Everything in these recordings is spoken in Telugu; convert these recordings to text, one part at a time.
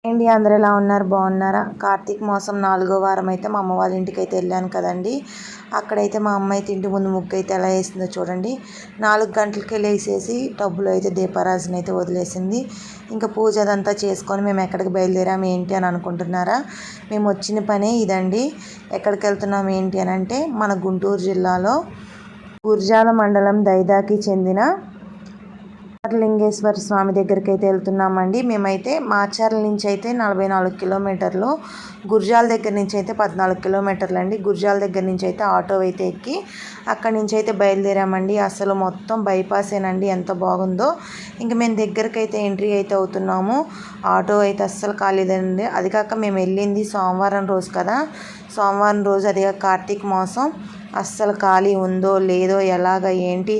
ఏంటి అందరు ఎలా ఉన్నారు? బాగున్నారా? కార్తీక మాసం 4వ వారం అయితే మా అమ్మ వాళ్ళ ఇంటికి అయితే వెళ్ళాను కదండి. అక్కడైతే మా అమ్మ అయితే ఇంటి ముందు ముగ్గు అయితే ఎలా వేసిందో చూడండి. 4 గంటలకే లేసేసి టబ్బులో అయితే దీపారాజన అయితే వదిలేసింది. ఇంకా పూజ అదంతా చేసుకొని మేము ఎక్కడికి బయలుదేరాము ఏంటి అని అనుకుంటున్నారా? మేము వచ్చిన పనే ఇదండి. ఎక్కడికి వెళ్తున్నాం ఏంటి అని అంటే మన గుంటూరు జిల్లాలో గుర్జాల మండలం దైదాకి చెందిన లింగేశ్వర స్వామి దగ్గరికి అయితే వెళ్తున్నామండి. మేమైతే మాచర్ల నుంచి అయితే 44 కిలోమీటర్లు, గుర్జాల దగ్గర నుంచి అయితే 14 కిలోమీటర్లు అండి. గుర్జాల దగ్గర నుంచి అయితే ఆటో అయితే ఎక్కి అక్కడి నుంచి అయితే బయలుదేరామండి. అసలు మొత్తం బైపాసేనండి, ఎంత బాగుందో. ఇంక మేము దగ్గరికి అయితే ఎంట్రీ అయితే అవుతున్నాము. ఆటో అయితే అస్సలు ఖాళీదండి. అది కాక మేము వెళ్ళింది సోమవారం రోజు కదా. సోమవారం రోజు అది కార్తీక మాసం అస్సలు ఖాళీ ఉందో లేదో ఎలాగ ఏంటి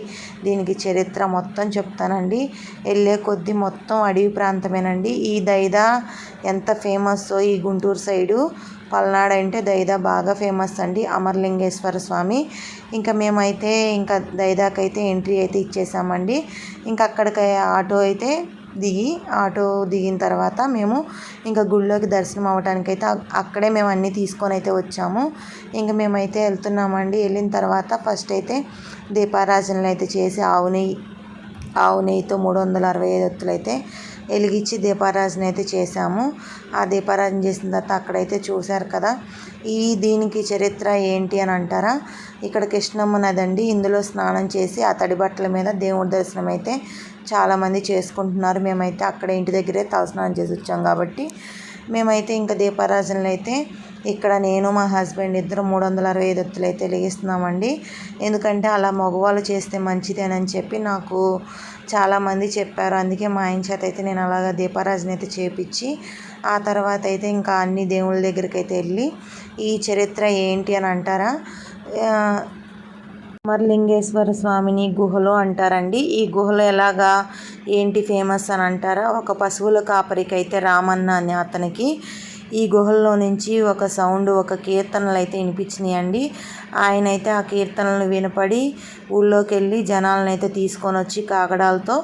దీనికి చరిత్ర మొత్తం చెప్తానండి. వెళ్ళే కొద్దీ మొత్తం అడవి ప్రాంతమేనండి. ఈ దైదా ఎంత ఫేమస్సో ఈ గుంటూరు సైడు పల్నాడు అంటే దైదా బాగా ఫేమస్ అండి, అమరలింగేశ్వర స్వామి. ఇంకా మేమైతే ఇంకా దైదాకైతే ఎంట్రీ అయితే ఇచ్చేసామండి. ఇంకా అక్కడికి ఆటో దిగిన తర్వాత మేము ఇంకా గుళ్ళోకి దర్శనం అవ్వడానికి అయితే అక్కడే మేము అన్నీ తీసుకొని అయితే వచ్చాము. ఇంకా మేమైతే వెళ్తున్నామండి. వెళ్ళిన తర్వాత ఫస్ట్ అయితే దీపారాజనలు అయితే చేసి ఆవు నెయ్యితో 365 ఒత్తులు అయితే వెలిగించి దీపారాజన అయితే చేసాము. ఆ దీపారాజన చేసిన తర్వాత అక్కడైతే చూశారు కదా. దీనికి చరిత్ర ఏంటి అని అంటారా? ఇక్కడ కృష్ణమ్మ నది అండి. ఇందులో స్నానం చేసి ఆ తడి బట్టల మీద దేవుడి దర్శనం అయితే చాలామంది చేసుకుంటున్నారు. మేమైతే అక్కడ ఇంటి దగ్గరే తలస్నానం చేసి వచ్చాం కాబట్టి మేమైతే ఇంకా దీపారాజనలు అయితే ఇక్కడ నేను మా హస్బెండ్ ఇద్దరు 365 ఒత్తులు అయితే వెలిగిస్తున్నామండి. ఎందుకంటే అలా మగవాళ్ళు చేస్తే మంచిదేనని చెప్పి నాకు చాలామంది చెప్పారు. అందుకే మా ఆయన చేత అయితే నేను అలాగా దీపారాజన అయితే చేపించి ఆ తర్వాత అయితే ఇంకా అన్ని దేవుళ్ళ దగ్గరికి అయితే వెళ్ళి ఈ చరిత్ర ఏంటి అని అంటారా? అమరలింగేశ్వర స్వామిని గుహలో అంటారండి. ఈ గుహలో ఎలాగా ఏంటి ఫేమస్ అని అంటారా? ఒక పశువుల కాపరికి అయితే రామన్న అనే అతనికి ఈ గుహల్లో నుంచి ఒక సౌండ్, ఒక కీర్తనలు అయితే వినిపించినాయండి. ఆయన అయితే ఆ కీర్తనలు వినపడి ఊళ్ళోకి వెళ్ళి జనాలను అయితే తీసుకొని వచ్చి కాగడాలతో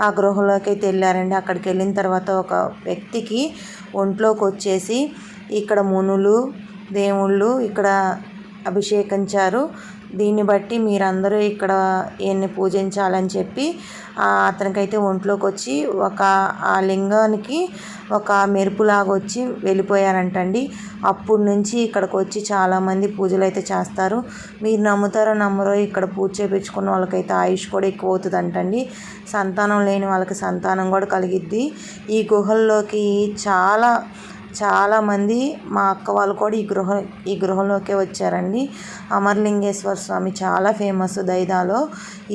ఆ గృహలోకి అయితే వెళ్ళారండి. అక్కడికి వెళ్ళిన తర్వాత ఒక వ్యక్తికి ఒంట్లోకి వచ్చేసి ఇక్కడ మునులు దేవుళ్ళు ఇక్కడ అభిషేకించారు, దీన్ని బట్టి మీరందరూ ఇక్కడ ఈయన్ని పూజించాలని చెప్పి అతనికైతే ఒంట్లోకి వచ్చి ఆ లింగానికి ఒక మెరుపులాగా వచ్చి వెళ్ళిపోయారంటండి. అప్పటి నుంచి ఇక్కడికి వచ్చి చాలామంది పూజలు అయితే చేస్తారు. మీరు నమ్ముతారో నమ్మరో, ఇక్కడ పూజ చేయించుకున్న వాళ్ళకైతే ఆయుష్ కూడా ఎక్కువ అవుతుంది అంటండి. సంతానం లేని వాళ్ళకి సంతానం కూడా కలిగిద్ది. ఈ గుహల్లోకి చాలామంది మా అక్క వాళ్ళు కూడా ఈ గృహలోకే వచ్చారండి. అమరలింగేశ్వర స్వామి చాలా ఫేమస్ దైదాలో.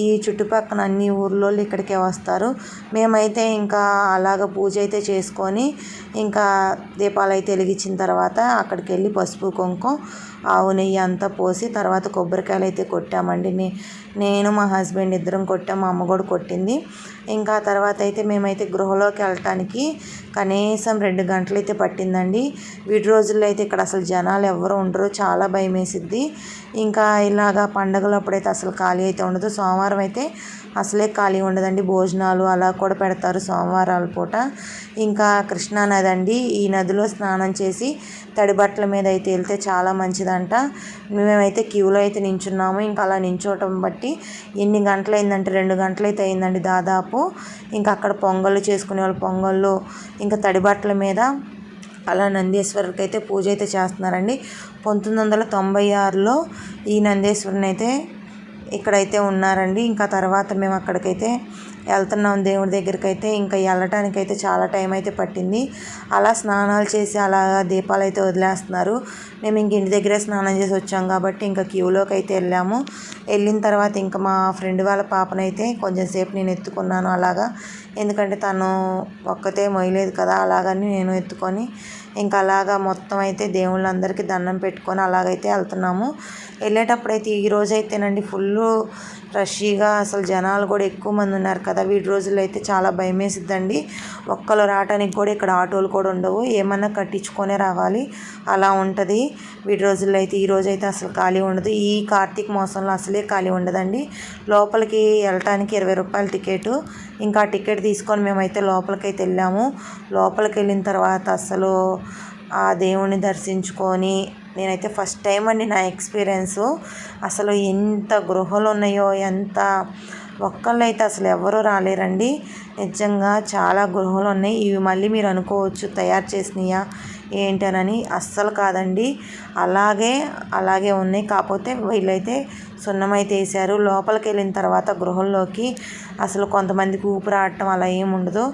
ఈ చుట్టుపక్కల అన్ని ఊర్లోళ్ళు ఇక్కడికే వస్తారు. మేమైతే ఇంకా అలాగ పూజ అయితే చేసుకొని ఇంకా దీపాలు అయితే వెలిగించిన తర్వాత అక్కడికి వెళ్ళి పసుపు కుంకుమ ఆవు నెయ్యి అంతా పోసి తర్వాత కొబ్బరికాయలు అయితే కొట్టామండి. నేను మా హస్బెండ్ ఇద్దరం కొట్టాం, మా అమ్మ కూడా కొట్టింది. ఇంకా తర్వాత అయితే మేమైతే గృహలోకి వెళ్ళటానికి కనీసం 2 గంటలు అయితే పట్టిందండి. వీటి రోజుల్లో అయితే ఇక్కడ అసలు జనాలు ఎవరు ఉండరు, చాలా భయం వేసిద్ది. ఇంకా ఇలాగా పండగలు అప్పుడైతే అసలు ఖాళీ అయితే ఉండదు. సోమవారం అయితే అసలే ఖాళీ ఉండదండి. భోజనాలు అలా కూడా పెడతారు సోమవారాల పూట. ఇంకా కృష్ణా నది అండి. ఈ నదిలో స్నానం చేసి తడి బట్టల మీద అయితే వెళ్తే చాలా మంచిదంట. మేమైతే క్యూలో అయితే నించున్నాము. ఇంకా అలా నించోవటం బట్టి ఎన్ని గంటలు అయిందంటే 2 గంటలు అయితే అయిందండి దాదాపు. ఇంకా అక్కడ పొంగళ్ళు చేసుకునే వాళ్ళు పొంగళ్ళు, ఇంకా తడి బట్టల మీద అలా నందీశ్వరుడికి అయితే పూజ అయితే చేస్తున్నారండి. 1996లో ఈ నందీశ్వరుని అయితే ఇక్కడైతే ఉన్నారండి. ఇంకా తర్వాత మేము అక్కడికైతే వెళ్తున్నాం దేవుడి దగ్గరికి అయితే. ఇంకా వెళ్ళటానికైతే చాలా టైం అయితే పట్టింది. అలా స్నానాలు చేసి అలా దీపాలు అయితే వదిలేస్తున్నారు. మేము ఇంక ఇంటి దగ్గరే స్నానం చేసి వచ్చాం కాబట్టి ఇంకా క్యూలోకి అయితే వెళ్ళాము. వెళ్ళిన తర్వాత ఇంకా మా ఫ్రెండ్ వాళ్ళ పాపనైతే కొంచెం సేపు నేను ఎత్తుకున్నాను అలాగా. ఎందుకంటే తను ఒక్కతే మొయ్యలేదు కదా, అలాగని నేను ఎత్తుకొని ఇంకా అలాగా మొత్తం అయితే దేవుళ్ళందరికీ దండం పెట్టుకొని అలాగైతే వెళ్తున్నాము. వెళ్ళేటప్పుడు అయితే ఈ రోజు అయితేనండి ఫుల్ రష్గా, అసలు జనాలు కూడా ఎక్కువ మంది ఉన్నారు కదా. వీటి రోజుల్లో అయితే చాలా భయం వేసిద్దండి. ఒక్కరు రావడానికి కూడా ఇక్కడ ఆటోలు కూడా ఉండవు, ఏమన్నా కట్టించుకొనే రావాలి, అలా ఉంటుంది వీటి రోజుల్లో అయితే. ఈ రోజు అయితే అసలు ఖాళీ ఉండదు. ఈ కార్తీక మాసంలో అసలే ఖాళీ ఉండదండి. లోపలికి వెళ్ళటానికి 20 రూపాయల టికెట్, ఇంకా టికెట్ తీసుకొని మేమైతే లోపలికైతే వెళ్ళాము. లోపలికి వెళ్ళిన తర్వాత అసలు ఆ దేవుని దర్శించుకొని నేనైతే ఫస్ట్ టైం అండి నా ఎక్స్పీరియన్సు. అసలు ఎంత గుహలు ఉన్నాయో, ఎంత ఒక్కళ్ళు అయితే అసలు ఎవరు రాలేరండి. నిజంగా చాలా గుహలు ఉన్నాయి. ఇవి మళ్ళీ మీరు అనుకోవచ్చు తయారు చేసినాయా ఏంటనని. అస్సలు కాదండి, అలాగే ఉన్నాయి. కాకపోతే వీళ్ళైతే సున్నమైతే వేసారు. లోపలికి వెళ్ళిన తర్వాత గృహల్లోకి అసలు కొంతమందికి ఊపిరాడటం అలా ఏమి ఉండదు.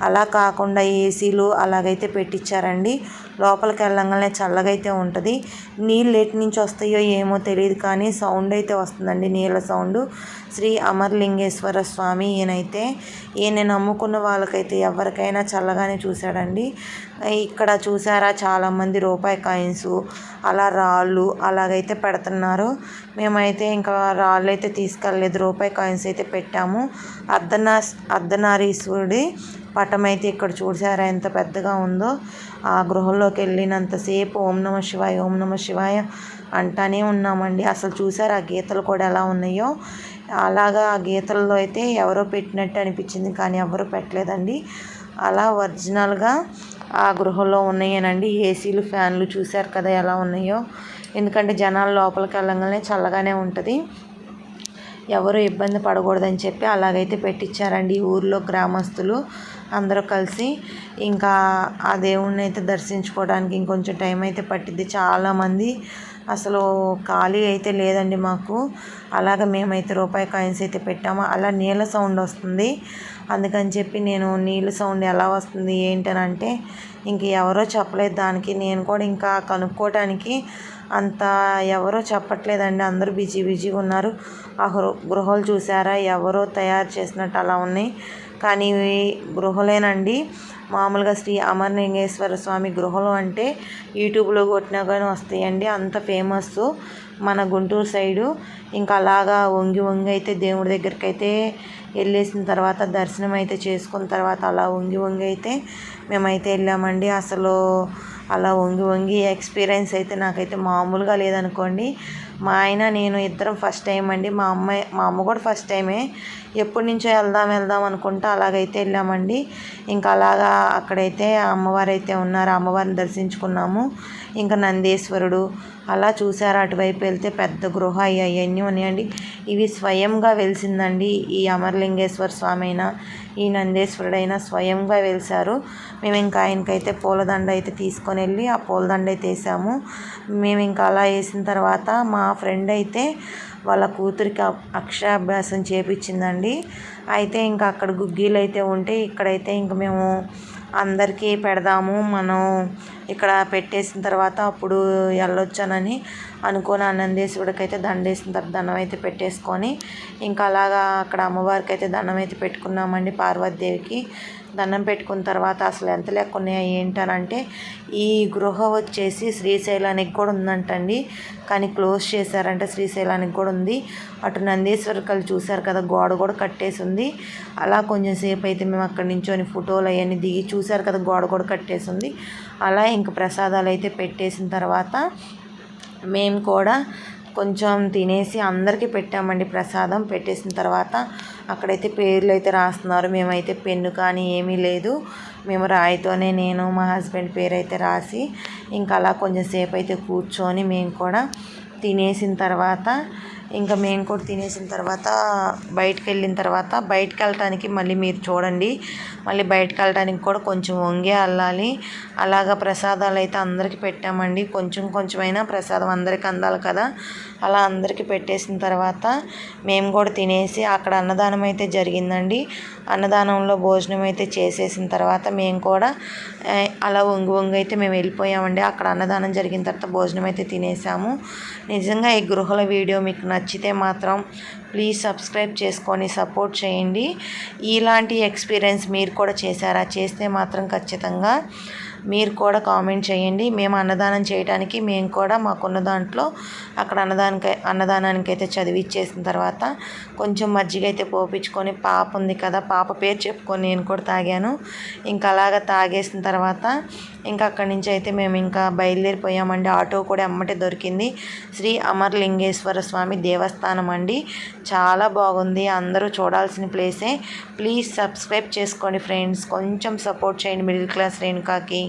అలా కాకుండా ఏసీలు అలాగైతే పెట్టించారండి. లోపలికి వెళ్ళంగానే చల్లగా అయితే ఉంటుంది. నీళ్ళు ఎటు నుంచి వస్తాయో ఏమో తెలియదు, కానీ సౌండ్ అయితే వస్తుందండి, నీళ్ళ సౌండ్. శ్రీ అమరలింగేశ్వర స్వామి ఈయన నమ్ముకున్న వాళ్ళకైతే ఎవరికైనా చల్లగానే చూశాడండి. ఇక్కడ చూసారా చాలామంది రూపాయి కాయిన్స్, అలా రాళ్ళు అలాగైతే పెడుతున్నారు. మేమైతే ఇంకా రాళ్ళు అయితే తీసుకెళ్ళలేదు, రూపాయి కాయిన్స్ అయితే పెట్టాము. అర్ధనారీశ్వరుడి పటం అయితే ఇక్కడ చూసారా ఎంత పెద్దగా ఉందో. ఆ గృహంలోకి వెళ్ళినంతసేపు ఓం నమ శివాయ ఓం నమ శివాయ అంటానే ఉన్నామండి. అసలు చూసారా ఆ గీతలు కూడా ఎలా ఉన్నాయో. అలాగా ఆ గీతల్లో అయితే ఎవరో పెట్టినట్టు అనిపించింది, కానీ ఎవరో పెట్టలేదండి. అలా ఒరిజినల్గా ఆ గృహంలో ఉన్నాయేనండి. ఏసీలు ఫ్యాన్లు చూశారు కదా ఎలా ఉన్నాయో. ఎందుకంటే జనాలు లోపలికి వెళ్ళగానే చల్లగానే ఉంటుంది, ఎవరు ఇబ్బంది పడకూడదని చెప్పి అలాగైతే పెట్టించారండి ఊర్లో గ్రామస్తులు అందరూ కలిసి. ఇంకా ఆ దేవుణ్ణి అయితే దర్శించుకోవడానికి ఇంకొంచెం టైం అయితే పట్టింది. చాలామంది అసలు ఖాళీ అయితే లేదండి మాకు. అలాగ మేమైతే రూపాయి కాయిన్స్ అయితే పెట్టాము. అలా నీళ్ళ సౌండ్ వస్తుంది, అందుకని చెప్పి నేను నీళ్ళ సౌండ్ ఎలా వస్తుంది ఏంటని అంటే ఇంక ఎవరో చెప్పలేదు దానికి. నేను కూడా ఇంకా కనుక్కోవడానికి అంత ఎవరో చెప్పట్లేదండి, అందరూ బిజీగా ఉన్నారు. ఆ గృహాలు చూసారా ఎవరో తయారు చేసినట్టు అలా ఉన్నాయి, కానీ ఇవి గృహలేనండి. మామూలుగా శ్రీ అమరలింగేశ్వర స్వామి గృహలు అంటే యూట్యూబ్లో కొట్టినా కానీ వస్తాయండి, అంత ఫేమస్ మన గుంటూరు సైడు. ఇంకా అలాగా వంగి అయితే దేవుడి దగ్గరికి అయితే వెళ్ళేసిన తర్వాత దర్శనం అయితే చేసుకున్న తర్వాత అలా వంగి అయితే మేమైతే వెళ్ళామండి. అసలు అలా వంగి ఎక్స్పీరియన్స్ అయితే నాకైతే మామూలుగా లేదనుకోండి. మా ఆయన నేను ఇద్దరం ఫస్ట్ టైం అండి. మా అమ్మ కూడా ఫస్ట్ టైమే. ఎప్పటి నుంచో వెళ్దాం అనుకుంటా అలాగైతే వెళ్ళామండి. ఇంకా అలాగా అక్కడైతే అమ్మవారు అయితే ఉన్నారు, అమ్మవారిని దర్శించుకున్నాము. ఇంకా నందీశ్వరుడు అలా చూసారు. అటువైపు వెళ్తే పెద్ద గృహ అవన్నీ ఉన్నాయండి. ఇవి స్వయంగా వెలిసిందండి. ఈ అమరలింగేశ్వర స్వామి అయినా ఈ నందీశ్వరుడైనా స్వయంగా వెలిసారు. మేము ఇంకా ఆయనకైతే పూలదండ అయితే తీసుకొని వెళ్ళి ఆ పూలదండ అయితే వేసాము. మేము ఇంకా అలా వేసిన తర్వాత మా ఫ్రెండ్ అయితే వాళ్ళ కూతురికి అక్షరాభ్యాసం చేపించిందండి. అయితే ఇంకా అక్కడ గుగ్గీలు అయితే ఉంటే ఇక్కడైతే ఇంక మేము అందరికీ పెడదాము, మనం ఇక్కడ పెట్టేసిన తర్వాత అప్పుడు వెళ్ళొచ్చానని అనుకోని నందీశ్వరుడికి అయితే దండ వేసిన తర్వాత దండం అయితే పెట్టేసుకొని ఇంకా అలాగా అక్కడ అమ్మవారికి అయితే దండం అయితే పెట్టుకున్నామండి. పార్వతీదేవికి దండం పెట్టుకున్న తర్వాత అసలు ఎంత లెక్క ఉన్నాయో ఏంటనంటే ఈ గృహ వచ్చేసి శ్రీశైలానికి కూడా ఉందంటండి, కానీ క్లోజ్ చేశారంటే శ్రీశైలానికి కూడా ఉంది. అటు నందీశ్వర కళ్ళు చూశారు కదా, గోడ కూడా కట్టేసి ఉంది. అలా కొంచెం సేపు అయితే మేము అక్కడి నుంచొని ఫోటోలు అవన్నీ దిగి చూశారు కదా, గోడ కూడా కట్టేసి ఉంది. అలా ఇంక ప్రసాదాలు అయితే పెట్టేసిన తర్వాత మేము కూడా కొంచెం తినేసి అందరికీ పెట్టామండి. ప్రసాదం పెట్టేసిన తర్వాత అక్కడైతే పేర్లు అయితే రాస్తున్నారు. మేమైతే పెన్ను కానీ ఏమీ లేదు, మేము రాయితోనే నేను మా హస్బెండ్ పేరు అయితే రాసి ఇంకా అలా కొంచెం సేపు అయితే కూర్చొని మేము కూడా తినేసిన తర్వాత బయటకు వెళ్ళటానికి మళ్ళీ మీరు చూడండి, మళ్ళీ బయటకు వెళ్ళటానికి కూడా కొంచెం వంగే వెళ్ళాలి. అలాగా ప్రసాదాలు అయితే అందరికీ పెట్టామండి. కొంచెమైనా ప్రసాదం అందరికీ అందాలి కదా. అలా అందరికీ పెట్టేసిన తర్వాత మేము కూడా తినేసి అక్కడ అన్నదానం అయితే జరిగిందండి. అన్నదానంలో భోజనం అయితే చేసేసిన తర్వాత మేము కూడా అలా వంగి అయితే మేము వెళ్ళిపోయామండి. అక్కడ అన్నదానం జరిగిన తర్వాత భోజనం అయితే తినేసాము. నిజంగా ఈ గృహల వీడియో మీకు నచ్చితే మాత్రం ప్లీజ్ సబ్స్క్రైబ్ చేసుకొని సపోర్ట్ చేయండి. ఇలాంటి ఎక్స్పీరియన్స్ మీరు కూడా చేశారా? చేస్తే మాత్రం ఖచ్చితంగా మీరు కూడా కామెంట్ చేయండి. మేము అన్నదానం చేయడానికి మేము కూడా మాకున్న దాంట్లో అక్కడ అన్నదానానికి అయితే చదివిచ్చేసిన తర్వాత కొంచెం మజ్జిగ అయితే పోపించుకొని, పాప ఉంది కదా, పాప పేరు చెప్పుకొని నేను కూడా తాగాను. ఇంకా అలాగ తాగేసిన తర్వాత ఇంకా అక్కడి నుంచి అయితే మేము ఇంకా బయలుదేరిపోయామండి. ఆటో కూడా ఎమ్మటే దొరికింది. శ్రీ అమరలింగేశ్వర స్వామి దేవస్థానం అండి. చాలా బాగుంది, అందరూ చూడాల్సిన ప్లేసే. ప్లీజ్ సబ్స్క్రైబ్ చేసుకోండి ఫ్రెండ్స్, కొంచెం సపోర్ట్ చేయండి మిడిల్ క్లాస్ రేణుకాకి.